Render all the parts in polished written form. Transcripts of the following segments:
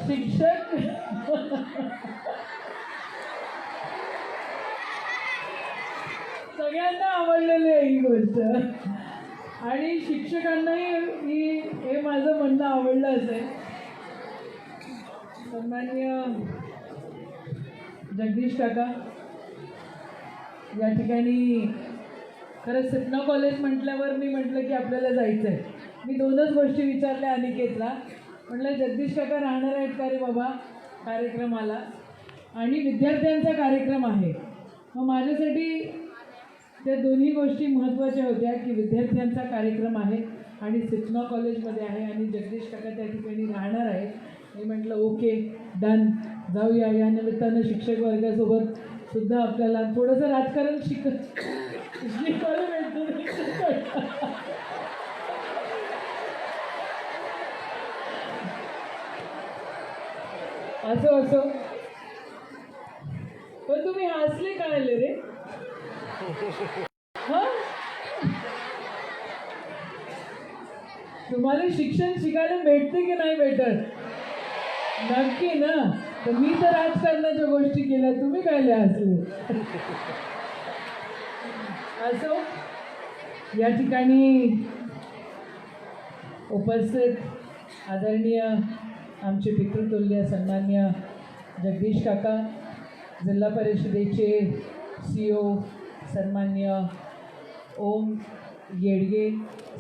शिक्षक सगळ्यांना आवडलेली आहे ही गोष्ट आणि शिक्षकांनाही हे माझं म्हणणं आवडलं असेल. सन्माननीय जगदीश काका, या ठिकाणी खरंच सिपना कॉलेज म्हटल्यावर मी म्हटलं की आपल्याला जायचं आहे. मी दोनच गोष्टी विचारल्या अनिकेतला. म्हटलं जगदीश काका राहणार आहेत का रे बाबा कार्यक्रमाला, आणि विद्यार्थ्यांचा कार्यक्रम आहे. मग माझ्यासाठी त्या दोन्ही गोष्टी महत्त्वाच्या होत्या की विद्यार्थ्यांचा कार्यक्रम आहे आणि सिपना कॉलेजमध्ये आहे आणि जगदीश काका त्या ठिकाणी राहणार आहे. मी म्हटलं ओके डन, जाऊया. या निमित्तानं शिक्षक वर्गासोबत सुद्धा आपल्याला थोडंसं राजकारण शिकायला मिळतं. असो पण तुम्ही हसले काय आले रे? हा, तुम्हाला शिक्षण शिकायला भेटते की नाही भेटत? नक्की ना. तर मी तर राजकारणाच्या गोष्टी केल्या, तुम्ही काय हसले? असो, या ठिकाणी उपस्थित आदरणीय आमचे पितृतुल्य सन्मान्य जगदीश काका, जिल्हा परिषदेचे CEO सन्मान्य ओम येडगे,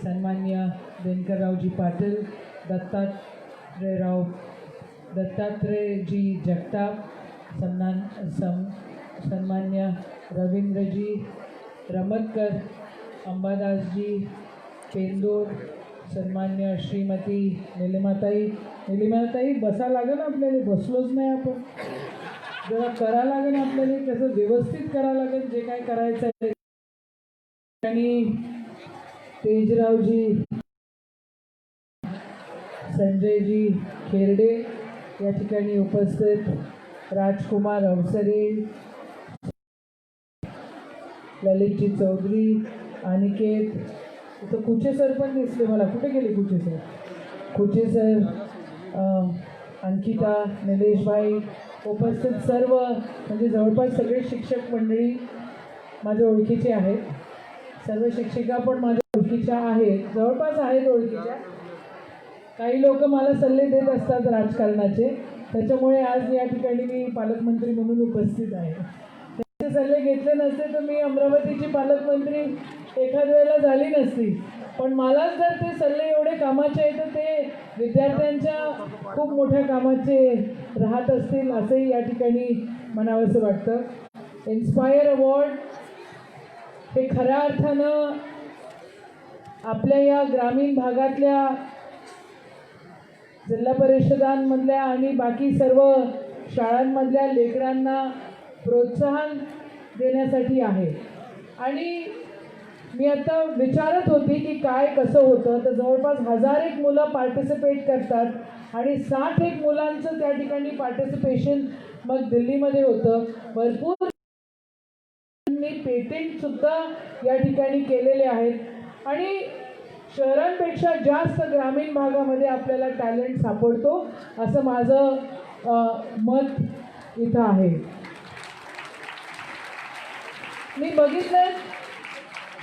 सन्मान्य दिनकररावजी पाटील, दत्तात्रेयजी जगताप, सन्मान्य रवींद्रजी रमतकर, अंबादासजी पेंदोर, सन्मान्य श्रीमती निलिमाताई बसा लागेल आपल्याला, बसलोच नाही आपण. जरा करा लागेल आपल्याला, कसं व्यवस्थित करा लागेल जे काय करायचं आहे. आणि तेजरावजी, संजयजी खेरडे या ठिकाणी उपस्थित, राजकुमार अवसरे, ललितजी चौधरी, अनिकेत, इथं कुचे सर पण दिसले मला. कुठे गेले कुचे सर? कुचे सर, अंकिता, निलेशभाई, उपस्थित सर्व म्हणजे जवळपास सगळे शिक्षक मंडळी माझ्या ओळखीचे आहेत. सर्व शिक्षिका पण माझ्या ओळखीच्या आहेत, जवळपास आहेत ओळखीच्या. काही लोक मला सल्ले देत असतात राजकारणाचे, त्याच्यामुळे आज या ठिकाणी मी पालकमंत्री म्हणून उपस्थित आहे. त्याचे सल्ले घेतले नसते तर मी अमरावतीची पालकमंत्री एखाद वेळेला झाली नसती. पण मलाच जर ते सल्ले एवढे कामाचे आहेत तर ते विद्यार्थ्यांच्या खूप मोठ्या कामाचे राहत असतील असंही या ठिकाणी म्हणावंसं वाटतं. इन्स्पायर अवॉर्ड हे खऱ्या अर्थानं आपल्या या ग्रामीण भागातल्या जिल्हा परिषदांमधल्या आणि बाकी सर्व शाळांमधल्या लेकरांना प्रोत्साहन देण्यासाठी आहे. आणि मी आता विचारत होती की काय कसं होतं, तर जवळपास 1001 मुलं पार्टिसिपेट करतात आणि 61 मुलांचं त्या ठिकाणी पार्टिसिपेशन मग दिल्लीमध्ये होतं. भरपूर पेटेंटसुद्धा या ठिकाणी केलेले आहेत आणि शहरांपेक्षा जास्त ग्रामीण भागामध्ये आपल्याला टॅलेंट सापडतो असं माझं मत इथं आहे. मी बघितलं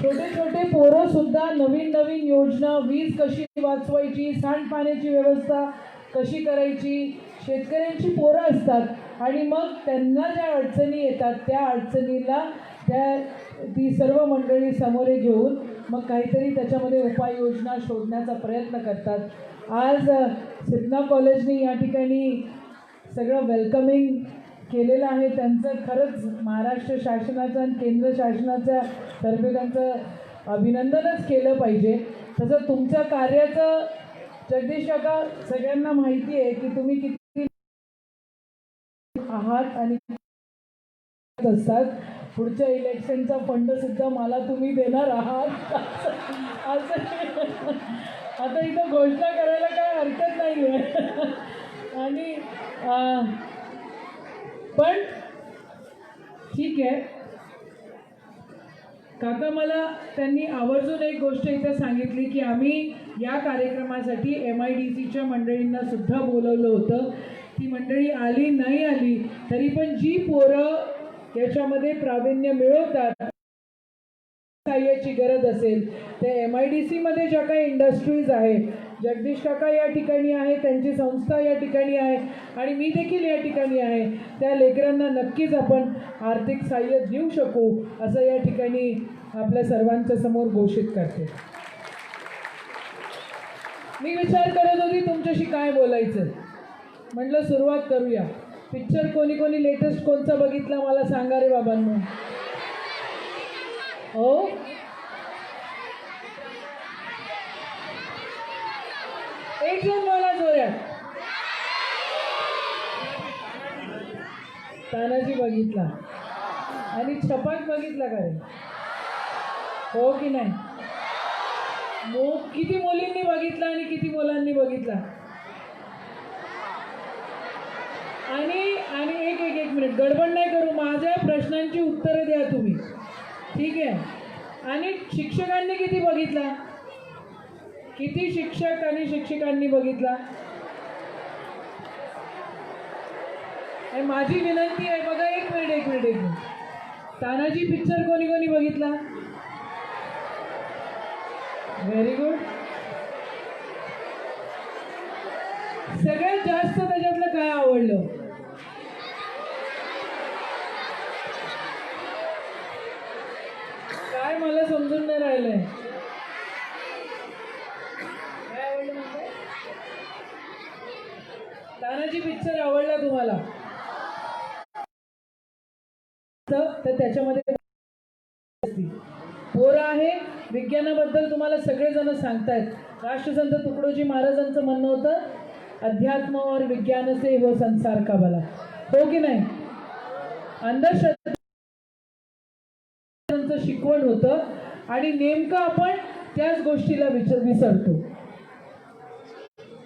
छोटे पोरंसुद्धा नवीन योजना, वीज कशी वाचवायची, सांडपाण्याची व्यवस्था कशी करायची, शेतकऱ्यांची पोरं असतात आणि मग त्यांना ज्या अडचणी येतात त्या अडचणीला ती सर्व मंडळी समोरे घेऊन मग काहीतरी त्याच्यामध्ये उपाययोजना शोधण्याचा प्रयत्न करतात. आज सिपना कॉलेजने या ठिकाणी सगळं वेलकमिंग केलेलं आहे. त्यांचं खरंच महाराष्ट्र शासनाचं आणि केंद्र शासनाच्या तर्फे त्यांचं अभिनंदनच केलं पाहिजे. तसं तुमच्या कार्याचं जगदीश काका सगळ्यांना माहिती आहे की तुम्ही किती आहात आणि असतात. पुढच्या इलेक्शनचा फंडसुद्धा मला तुम्ही देणार आहात असं आता इथं घोषणा करायला काय हरकत नाही आहे. आणि पण ठीक आहे काका, मला त्यांनी आवर्जून एक गोष्ट इथं सांगितली की आम्ही या कार्यक्रमासाठी MIDCच्या मंडळींना सुद्धा बोलवलं होतं. ती मंडळी आली नाही आली तरी पण जी पोरं याच्यामध्ये प्रावीण्य मिळवतात, सहाय्याची गरज असेल ते MIDC मध्ये ज्या काही इंडस्ट्रीज आहे, जगदीश काका या ठिकाणी आहे, त्यांची संस्था या ठिकाणी आहे आणि मी देखील या ठिकाणी आहे, त्या लेकरांना नक्कीच आपण आर्थिक सहाय्य देऊ शकू असं या ठिकाणी आपल्या सर्वांच्या समोर घोषित करते. मी विचार करत होती तुमच्याशी काय बोलायचं, म्हटलं सुरुवात करूया. पिक्चर कोणी कोणी लेटेस्ट कोणता बघितला मला सांगा रे बाबांनो. हो, एक जण मला जोरात. तानाजी बघितला आणि छपाक बघितला का रे? हो की नाही? किती मुलींनी बघितला आणि किती मुलांनी बघितला? आणि एक एक एक मिनिट गडबड नाही करू, माझ्या प्रश्नांची उत्तरं द्या तुम्ही, ठीक आहे? आणि शिक्षकांनी किती बघितला? किती शिक्षक आणि शिक्षिकांनी बघितला? आणि माझी विनंती आहे बघा, एक मिनिट तानाजी पिक्चर कोणी कोणी बघितला? Very good. सगळ्यात जास्त त्याच्यातलं काय आवडलं? काय मला समजून नाही राहिलंय. काय आवडलं म्हणजे? तानाजी पिक्चर आवडला तुम्हाला? तर त्याच्यामध्ये पोरं आहे, विज्ञानाबद्दल तुम्हाला सगळेजण सांगतायत. राष्ट्रसंत तुकडोजी महाराजांचं म्हणणं होतं, अध्यात्म और विज्ञान से हो संसार का भला. हो की नाही? अंधश्रद्धांचं शिकवण होतं आणि नेमकं आपण त्याच गोष्टीला विसरतो.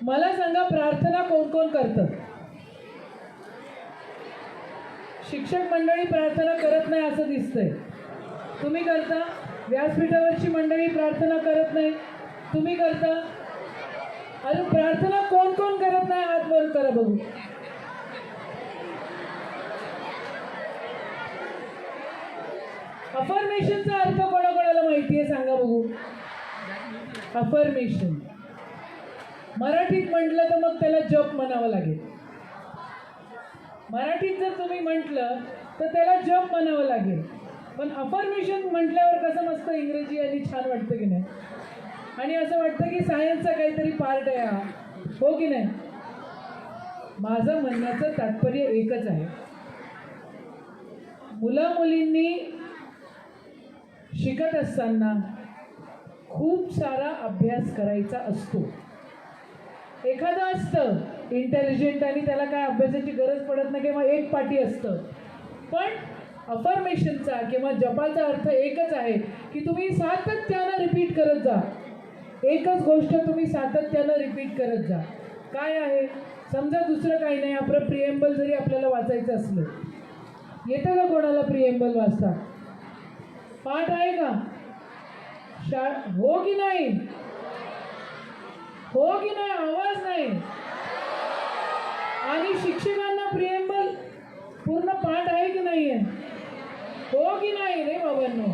मला सांगा, प्रार्थना कोण कोण करतं? शिक्षक मंडळी प्रार्थना करत नाही असं दिसतंय. तुम्ही करता? व्यासपीठावरची मंडळी प्रार्थना करत नाही, तुम्ही करता? अरे प्रार्थना कोण कोण करत नाही? हात वर करा बघू. अफर्मेशनचा अर्थ कोणाकोणाला माहिती आहे सांगा बघू. अफर्मेशन मराठीत म्हटलं तर मग त्याला जप म्हणावं लागेल. मराठीत जर तुम्ही म्हटलं तर त्याला जप म्हणावं लागेल. पण अफर्मेशन म्हटल्यावर कसं मस्त इंग्रजी आणि छान वाटतं की नाही? आणि असं वाटतं की सायन्सचा काहीतरी पार्ट आहे हा. हो की नाही? माझं म्हणण्याचं तात्पर्य एकच आहे, मुला मुलींनी शिकत असताना खूप सारा अभ्यास करायचा असतो. एखादं असतं इंटेलिजंट आणि त्याला काय अभ्यासाची गरज पडत नाही किंवा एक पाठी असतं. पण अफर्मेशनचा किंवा जपाचा अर्थ एकच आहे की तुम्ही सातत्यानं रिपीट करत जा. एकच गोष्ट तुम्ही सातत्यानं रिपीट करत जा. काय आहे? समजा दुसरं काही नाही, आपलं प्रिएम्बल जरी आपल्याला वाचायचं असलं, येतं का कोणाला प्रिएम्बल वाचता? पाठ आहे का? हो की नाही? हो की नाही? आवाज नाही. आणि शिक्षकांना प्रिएम्बल पूर्ण पाठ आहे की नाही आहे? हो की नाही रे बाबांनो?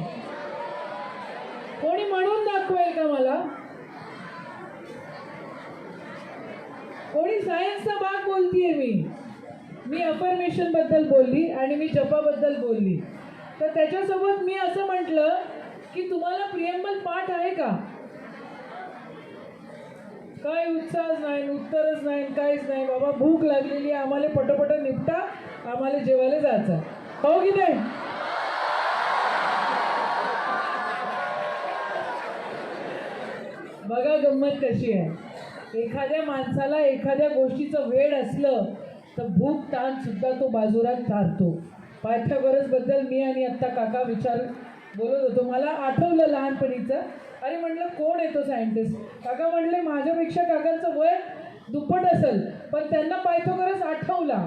कोणी म्हणून दाखवेल का मला? कोणी सायन्सचा भाग बोलतीये मी अफर्मेशन बद्दल बोलली आणि मी जपाबद्दल बोलली. तर त्याच्यासोबत मी असं म्हटलं की तुम्हाला प्रिएम्बल पाठ आहे का? काय उत्साह नाही, उत्तरच नाही, काहीच नाही. बाबा भूक लागलेली आहे, आम्हाला पटपट निपटा, आम्हाला जेवायला जायचं. हो की नाही? बघा गंमत कशी आहे. एखाद्या माणसाला एखाद्या गोष्टीचं वेड असलं तर भूक ताण सुद्धा तो बाजूला सारतो. पायथागोरसबद्दल मी आणि आत्ता काका बोलत होतो. मला आठवलं लहानपणीचं. अरे म्हटलं कोण आहे तो सायंटिस्ट? काका म्हटले माझ्यापेक्षा काकांचं वय दुप्पट असेल, पण त्यांना पायथागोरस आठवला.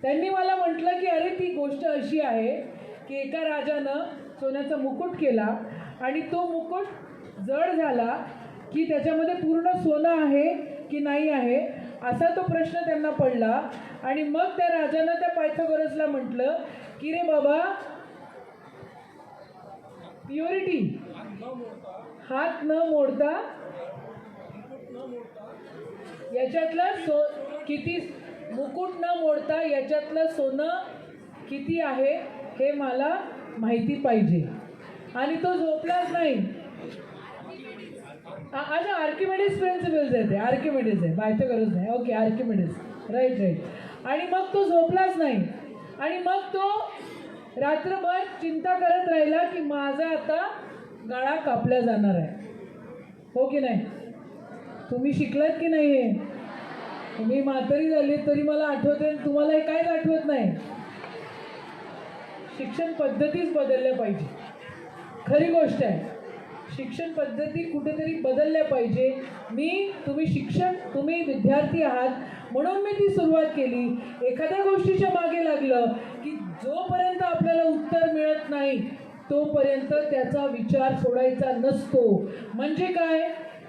त्यांनी मला म्हटलं की अरे ती गोष्ट अशी आहे की एका राजानं सोन्याचा मुकुट केला आणि तो मुकुट जड झाला की त्याच्यामध्ये पूर्ण सोनं आहे की नाही आहे असा तो प्रश्न त्यांना पडला. आणि मग त्या राजानं त्या पायथागोरसला म्हटलं की रे बाबा, प्युरिटी, हात न मोडता याच्यातलं किती, मुकुट न मोडता याच्यातलं सोनं किती आहे हे मला माहिती पाहिजे. आणि तो झोपलाच नाही. अच्छा, आर्किमिडीज प्रिन्सिपल्स आहे ते, आर्किमिडीज आहे, पायथागोरस नाही. Okay, Archimedes, right right. आणि मग तो झोपलाच नाही. आणि मग तो रात्रभर चिंता करत राहिला की माझा आता गळा कापला जाणार आहे. हो की नाही? तुम्ही शिकलात की नाही? हे तुम्ही म्हातारी झाली तरी मला आठवते, तुम्हाला हे काहीच आठवत नाही. शिक्षण पद्धतीच बदलल्या पाहिजे. खरी गोष्ट आहे, शिक्षण पद्धती कुठेतरी बदलल्या पाहिजे. तुम्ही विद्यार्थी आहात म्हणून मी ती सुरुवात केली. एखाद्या गोष्टीच्या मागे लागलं की जोपर्यंत आपल्याला उत्तर मिळत नाही तोपर्यंत त्याचा विचार सोडायचा नसतो. म्हणजे काय?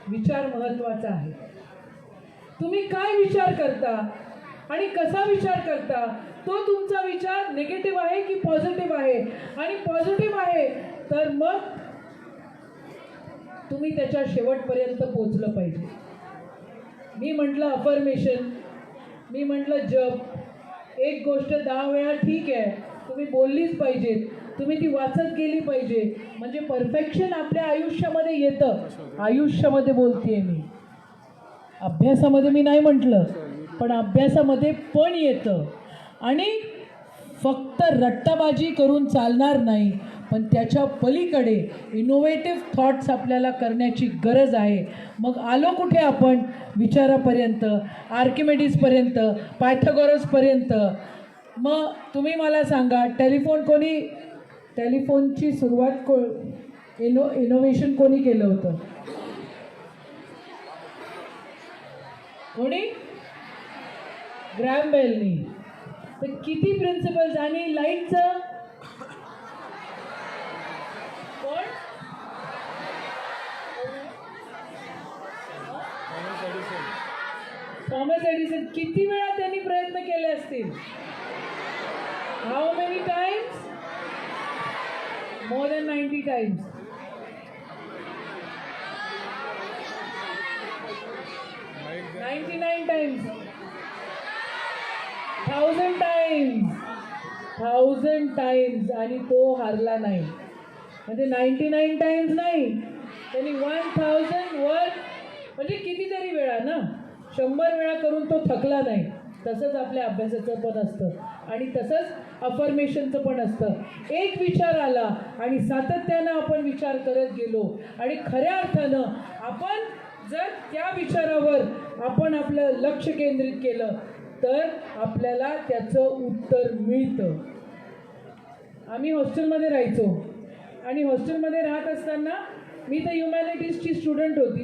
विचार महत्त्वाचा आहे. तुम्ही काय विचार करता आणि कसा विचार करता, तो तुमचा विचार निगेटिव्ह आहे की पॉझिटिव्ह आहे. आणि पॉझिटिव्ह आहे तर मग तुम्ही त्याच्या शेवटपर्यंत पोचलं पाहिजे. मी म्हटलं अफर्मेशन, मी म्हटलं जप. एक गोष्ट 10 वेळा ठीक आहे, तुम्ही बोललीच पाहिजेत, तुम्ही ती वाचत गेली पाहिजे. म्हणजे परफेक्शन आपल्या आयुष्यामध्ये येतं. आयुष्यामध्ये बोलतेय मी, अभ्यासामध्ये मी नाही म्हटलं, पण अभ्यासामध्ये पण येतं. आणि फक्त रट्टाबाजी करून चालणार नाही, पण त्याच्या पलीकडे इनोव्हेटिव्ह थॉट्स आपल्याला करण्याची गरज आहे. मग आलो कुठे आपण? विचारापर्यंत, आर्किमिडीजपर्यंत, पायथागोरसपर्यंत. मग तुम्ही मला सांगा, टेलिफोनची सुरुवात इनोव्हेशन कोणी केलं होतं? कोणी? ग्रॅम बेलनी. तर किती प्रिन्सिपल्स. आणि लाईटचं कोण? Thomas Edison. किती वेळा त्यांनी प्रयत्न केले असतील? How many times? More than 90 times. 99 times, 1000 times, 1000 times. आणि तो हारला नाही. म्हणजे 99 टाइम्स नाही, त्यांनी 1000 वर, म्हणजे कितीतरी वेळा ना, 100 वेळा करून तो थकला नाही. तसंच आपल्या अभ्यासाचं पण असतं आणि तसंच अफर्मेशनचं पण असतं. एक विचार आला आणि सातत्यानं आपण विचार करत गेलो आणि खऱ्या अर्थानं आपण जर त्या विचारावर आपण आपलं लक्ष केंद्रित केलं तर आपल्याला त्याचं उत्तर मिळतं. आम्ही हॉस्टेलमध्ये राहायचो आणि हॉस्टेलमध्ये राहत असताना मी तर ह्युमॅनिटीजची स्टुडंट होती,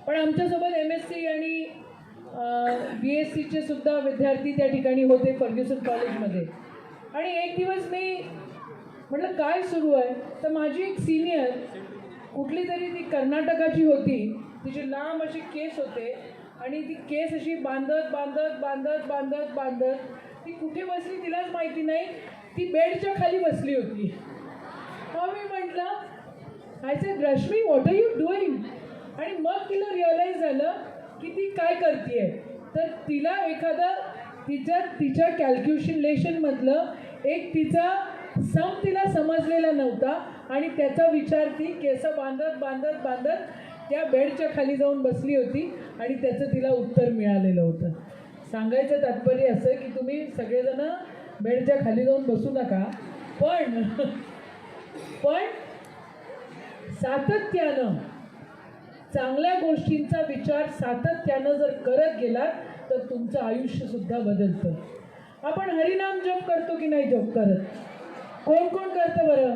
पण आमच्यासोबत MSc आणि BScचे सुद्धा विद्यार्थी त्या ठिकाणी होते फर्ग्युसन कॉलेजमध्ये. आणि एक दिवस मी म्हटलं काय सुरू आहे, तर माझी एक सिनियर कुठली तरी, ती कर्नाटकाची होती, तिचे लांब असे केस होते आणि ती केस अशी बांधत बांधत बांधत बांधत बांधत ती कुठे बसली तिलाच माहिती नाही, ती बेडच्या खाली बसली होती. मग मी म्हटलं, I said Rashmi what are you doing? आणि मग तिला रिअलाईज झालं की ती काय करते आहे. तर तिला तिच्या कॅल्क्युलेशनमधलं एक तिचा सम तिला समजलेला नव्हता आणि त्याचा विचार ती केस बांधत बांधत बांधत त्या बेडच्या खाली जाऊन बसली होती आणि त्याचं तिला उत्तर मिळालेलं होतं. सांगायचं तात्पर्य असं की तुम्ही सगळेजण बेडच्या खाली जाऊन बसू नका, पण सातत्यानं चांगल्या गोष्टींचा विचार सातत्यानं जर करत गेलात तर तुमचं आयुष्यसुद्धा बदलतं. आपण हरिनाम जप करतो की नाही जप करत? कोण कोण करतं बरं?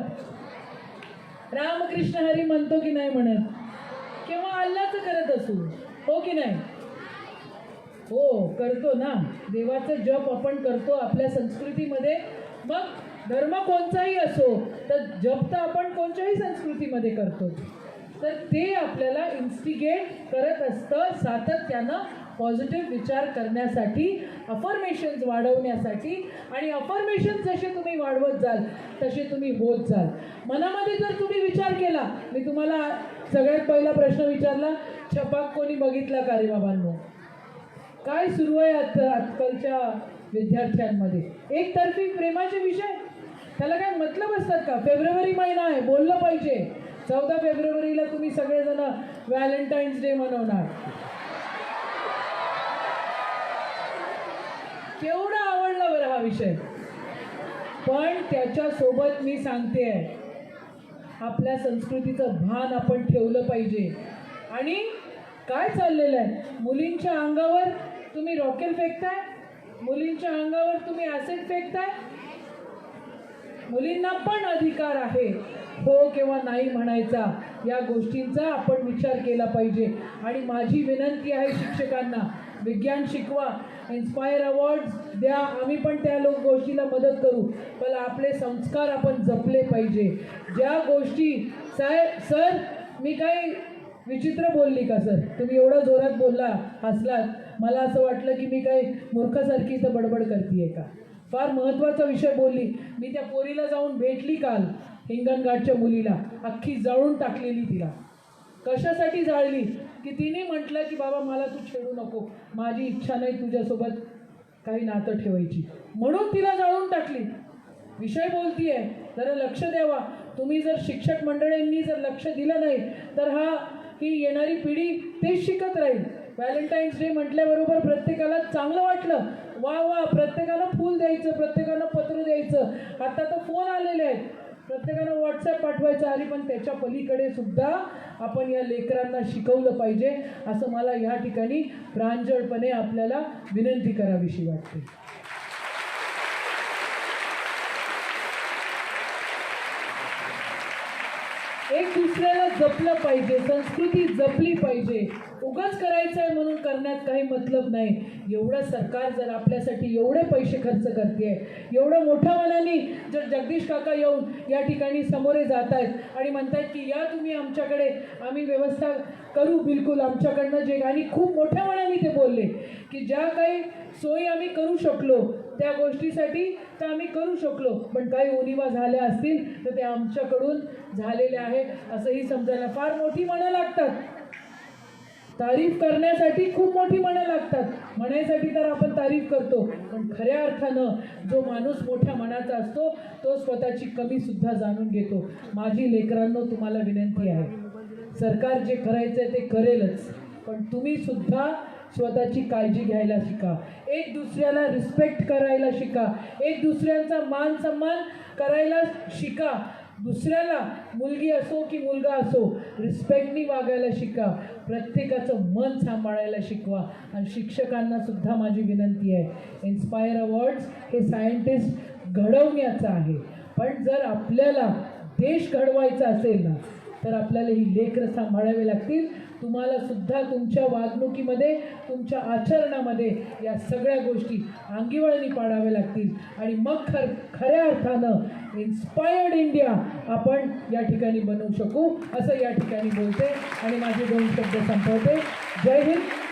रामकृष्ण हरी म्हणतो की नाही म्हणत? किंवा अल्लाचं करत असू, हो की नाही? हो, करतो ना. देवाचं जप आपण करतो आपल्या संस्कृतीमध्ये. मग धर्म कोणताही असो तर जप तर आपण कोणत्याही संस्कृतीमध्ये करतो. तर ते आपल्याला इन्स्टिगेट करत असतं सातत्यानं पॉझिटिव्ह विचार करण्यासाठी, अफर्मेशन्स वाढवण्यासाठी. आणि अफर्मेशन्स जसे तुम्ही वाढवत जाल तसे तुम्ही होत जाल. मनामध्ये जर तुम्ही विचार केला, मी तुम्हाला सगळ्यात पहिला प्रश्न विचारला, छपाक कोणी बघितला का रे बाबांनो? काय सुरू आहे आजकालच्या विद्यार्थ्यांमध्ये? एकतर्फी प्रेमाचे विषय, त्याला काय मतलब असतात का? फेब्रुवारी महिना आहे, बोललं पाहिजे. 14 फेब्रुवारीला तुम्ही सगळेजण व्हॅलेंटाईन्स डे मनवणार. केवढा आवडला बरं हा विषय. पण त्याच्यासोबत मी सांगते, आपल्या संस्कृतीचं भान आपण ठेवलं पाहिजे. आणि काय चाललेलं आहे, मुलींच्या अंगावर तुम्ही रॉकेल फेकताय, मुलींच्या अंगावर तुम्ही ॲसिड फेकताय. मुलींना पण अधिकार आहे हो किंवा नाही म्हणायचा. या गोष्टींचा आपण विचार केला पाहिजे. आणि माझी विनंती आहे शिक्षकांना, विज्ञान शिकवा, इन्स्पायर अवॉर्ड्स द्या, आम्ही पण त्या गोष्टीला मदत करू. पण आपले संस्कार आपण जपले पाहिजे. ज्या गोष्टी सर मी काय विचित्र बोलली का सर? तुम्ही एवढा जोरात बोलला, हसलात, मला असं वाटलं की मी काय मूर्खासारखी इथं बडबड करते का? फार महत्त्वाचा विषय बोलली. मी त्या पोरीला जाऊन भेटली काल, हिंगणघाटच्या मुलीला, अख्खी जळून टाकलेली तिला. कशासाठी जाळली? की तिने म्हटलं की बाबा मला तू छेडू नको, माझी इच्छा नाही तुझ्यासोबत काही नातं ठेवायची, म्हणून तिला जाळून टाकली. विषय बोलतीये, जरा लक्ष द्यावा. तुम्ही जर शिक्षक मंडळींनी जर लक्ष दिलं नाही तर ही येणारी पिढी तेच शिकत राहील. व्हॅलेंटाईन्स डे म्हटल्याबरोबर प्रत्येकाला चांगलं वाटलं, वा वा, प्रत्येकाला फूल द्यायचं, प्रत्येकाला पत्र द्यायचं. आता तर फोन आलेले आहेत, प्रत्येकानं व्हॉट्सॲप पाठवायचं. आणि पण त्याच्या पलीकडे सुद्धा आपण या लेकरांना शिकवलं पाहिजे, असं मला या ठिकाणी प्रांजळपणे आपल्याला विनंती करावीशी वाटते. एक दुसऱ्याला जपलं पाहिजे, संस्कृती जपली पाहिजे. उगाच करायचं आहे म्हणून करण्यात काही मतलब नाही. एवढं सरकार जर आपल्यासाठी एवढे पैसे खर्च करते, एवढं मोठ्या मनाने जर जगदीश काका येऊन या ठिकाणी समोरे जात आहेत आणि म्हणतात की या तुम्ही आमच्याकडे, आम्ही व्यवस्था करू बिलकुल आमच्याकडनं जे, आणि खूप मोठ्या मनाने ते बोलले की ज्या काही सोयी आम्ही करू शकलो त्या गोष्टीसाठी तर आम्ही करू शकलो, पण काही उणिवा झाल्या असतील तर ते आमच्याकडून झालेले आहे असंही समजायला. फार मोठी मनं लागतात, तारीफ करण्यासाठी खूप मोठी मनं लागतात. म्हणायसाठी तर आपण तारीफ करतो, पण खऱ्या अर्थानं जो माणूस मोठ्या मनाचा असतो तो स्वतःची कमी सुद्धा जाणून घेतो. माझी लेकरांनो तुम्हाला विनंती आहे, सरकार जे करायचंय ते करेलच, पण तुम्ही सुद्धा स्वतःची काळजी घ्यायला शिका, एक दुसऱ्याला रिस्पेक्ट करायला शिका, एक दुसऱ्यांचा मान सन्मान करायला शिका. दुसऱ्याला, मुलगी असो की मुलगा असो, रिस्पेक्टनी वागायला शिका. प्रत्येकाचं मन सांभाळायला शिकवा. आणि शिक्षकांना सुद्धा माझी विनंती आहे, इन्स्पायर अवॉर्ड्स हे सायंटिस्ट घडवण्याचं आहे, पण जर आपल्याला देश घडवायचा असेल ना तर आपल्याला ही लेकरं सांभाळावी लागतील. तुम्हाला सुद्धा तुमच्या वागणुकीमध्ये, तुमच्या आचरणामध्ये या सगळ्या गोष्टी अंगीवळणी पाडाव्या लागतील. आणि मग खऱ्या अर्थानं इन्स्पायर्ड इंडिया आपण या ठिकाणी बनवू शकू, असं या ठिकाणी बोलते आणि माझे 2 शब्द संपवते. जय हिंद.